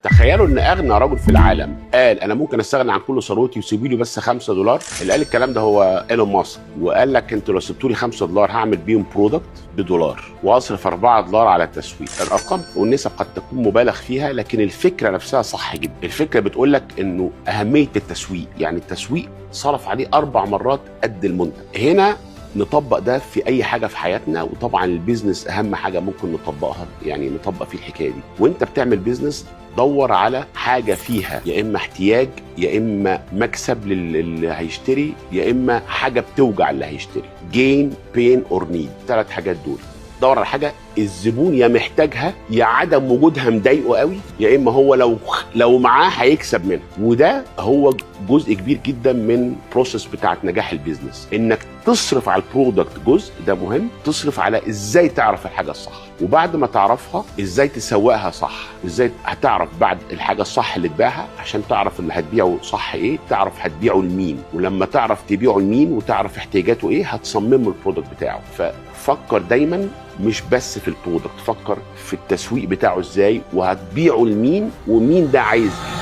تخيلوا ان اغنى رجل في العالم قال انا ممكن استغنى عن كل ثروتي وسيبوا لي بس $5. اللي قال الكلام ده هو ايلون ماسك، وقال لك انتوا لو سبتوا لي $5 هعمل بيهم برودكت بدولار واصرف $4 على التسويق. الارقام والنسب قد تكون مبالغ فيها، لكن الفكره نفسها صح جدا. الفكره بتقول لك انه اهميه التسويق، يعني التسويق صرف عليه 4 مرات قد المنتج. هنا نطبق ده في اي حاجه في حياتنا، وطبعا البيزنس اهم حاجه ممكن نطبقها، يعني نطبق فيه الحكايه دي. وانت بتعمل بيزنس دور على حاجه فيها يا اما احتياج يا اما مكسب للي هيشتري يا اما حاجه بتوجع اللي هيشتري. جين بين اور نيد، 3 حاجات دول. دور على حاجه الزبون يا محتاجها يا عدم وجودها مضايقه قوي، يا اما هو لو معاه هيكسب منها. وده هو جزء كبير جدا من بروسيس بتاعت نجاح البيزنس، انك تصرف على البرودكت جزء، ده مهم. تصرف على ازاي تعرف الحاجه الصح، وبعد ما تعرفها ازاي تسوقها صح، ازاي هتعرف بعد الحاجه الصح اللي تبيعها عشان تعرف اللي هتبيعه صح ايه، تعرف هتبيعه لمين، ولما تعرف تبيعه لمين وتعرف احتياجاته ايه هتصمم البرودكت بتاعه. ففكر دايما مش بس في البرودكت، فكر في التسويق بتاعه ازاي وهتبيعه لمين ومين ده عايز ايه.